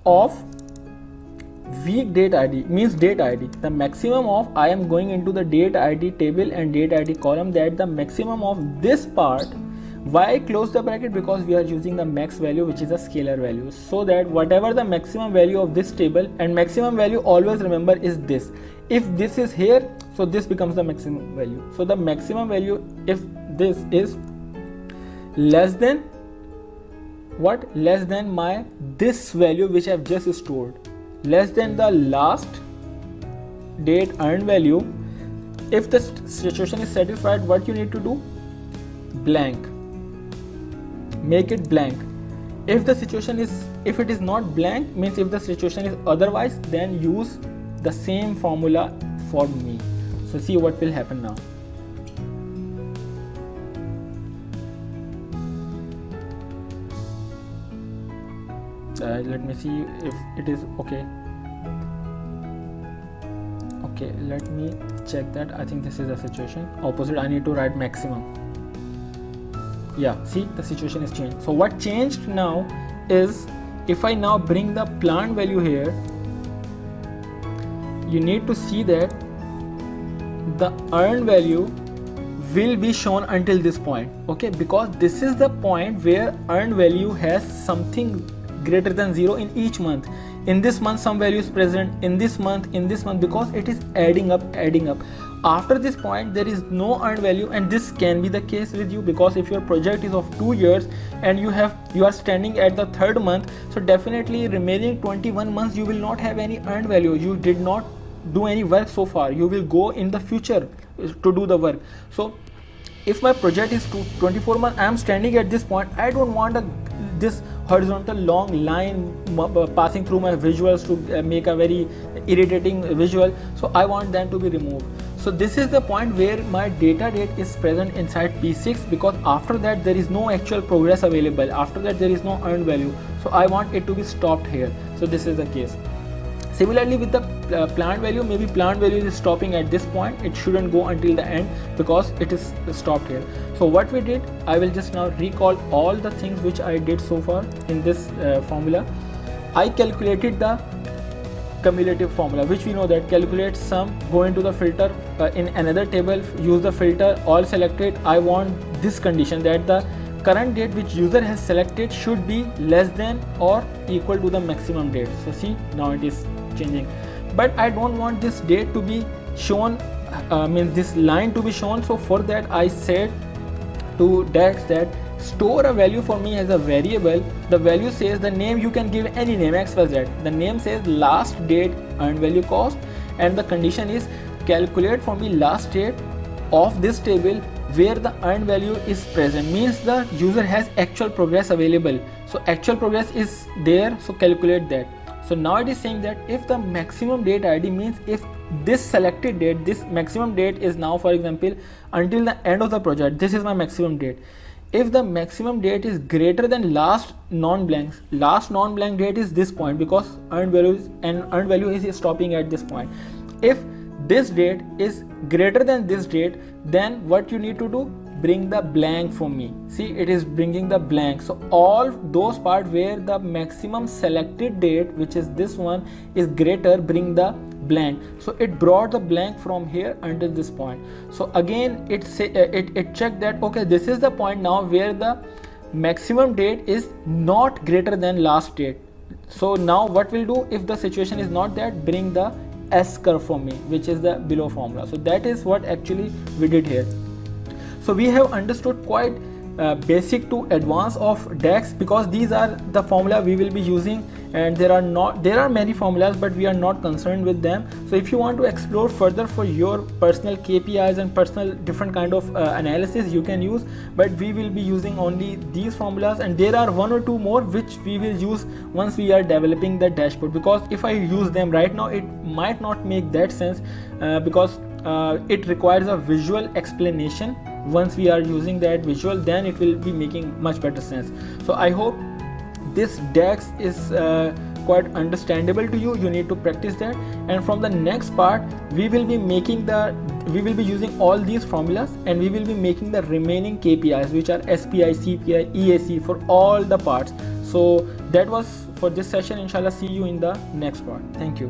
of week date ID means date ID. The maximum of, I am going into the date ID table and date ID column, that the maximum of this part. Why close the bracket? Because we are using the max value, which is a scalar value, so that whatever the maximum value of this table, and maximum value always remember is this. If this is here, so this becomes the maximum value. So the maximum value, if this is less than what? Less than my this value which I have just stored, less than the last date earned value. If the situation is satisfied, what you need to do? Blank. Make it blank. If the situation is, if it is not blank, means if the situation is otherwise, then use the same formula for me. So see what will happen now. Let me see if it is okay. Okay, let me check that. I think this is the situation. Opposite, I need to write maximum. Yeah, see, the situation is changed. So what changed now is, if I now bring the plant value here, you need to see that the earned value will be shown until this point. Okay, because this is the point where earned value has something greater than 0 in each month. In this month some value is present, in this month, because it is adding up. After this point there is no earned value, and this can be the case with you, because if your project is of 2 years and you are standing at the 3rd month, so definitely remaining 21 months you will not have any earned value. You did not do any work so far. You will go in the future to do the work. So if my project is 24 months, I am standing at this point, I don't want this horizontal long line passing through my visuals to make a very irritating visual. So I want them to be removed. So this is the point where my data date is present inside P6, because after that there is no actual progress available. After that there is no earned value. So I want it to be stopped here. So this is the case. Similarly with the plant value, maybe plant value is stopping at this point. It shouldn't go until the end because it is stopped here. So what we did, I will just now recall all the things which I did so far in this formula. I calculated the cumulative formula, which we know that calculate sum, go into the filter in another table, use the filter, all selected. I want this condition that the current date which user has selected should be less than or equal to the maximum date. So see, now it is changing, but I don't want this date to be shown, this line to be shown. So for that I said to DAX that store a value for me as a variable. The value says the name, you can give any name, XYZ. The name says last date earned value cost, and the condition is calculate for me last date of this table where the earned value is present, means the user has actual progress available. So actual progress is there, so calculate that. So now it is saying that if the maximum date ID, means if this selected date, this maximum date is now, for example, until the end of the project, this is my maximum date. If the maximum date is greater than last non-blank date is this point, because earned value is stopping at this point. If this date is greater than this date, then what you need to do, bring the blank for me. See, it is bringing the blank. So all those parts where the maximum selected date, which is this one, is greater, bring the blank. So it brought the blank from here until this point. So again it checked that okay, this is the point now where the maximum date is not greater than last date. So now what we'll do, if the situation is not that, bring the S curve for me, which is the below formula. So that is what actually we did here. So we have understood quite basic to advanced of DAX, because these are the formula we will be using, and there are many formulas, but we are not concerned with them. So if you want to explore further for your personal KPIs and personal different kind of analysis, you can use, but we will be using only these formulas, and there are 1 or 2 more which we will use once we are developing the dashboard, because if I use them right now it might not make that sense, because it requires a visual explanation. Once we are using that visual, then it will be making much better sense. So I hope this DAX is quite understandable to you. You need to practice that, and from the next part we will be using all these formulas, and we will be making the remaining KPIs, which are SPI, CPI, EAC for all the parts. So that was for this session. Inshallah, see you in the next part. Thank you.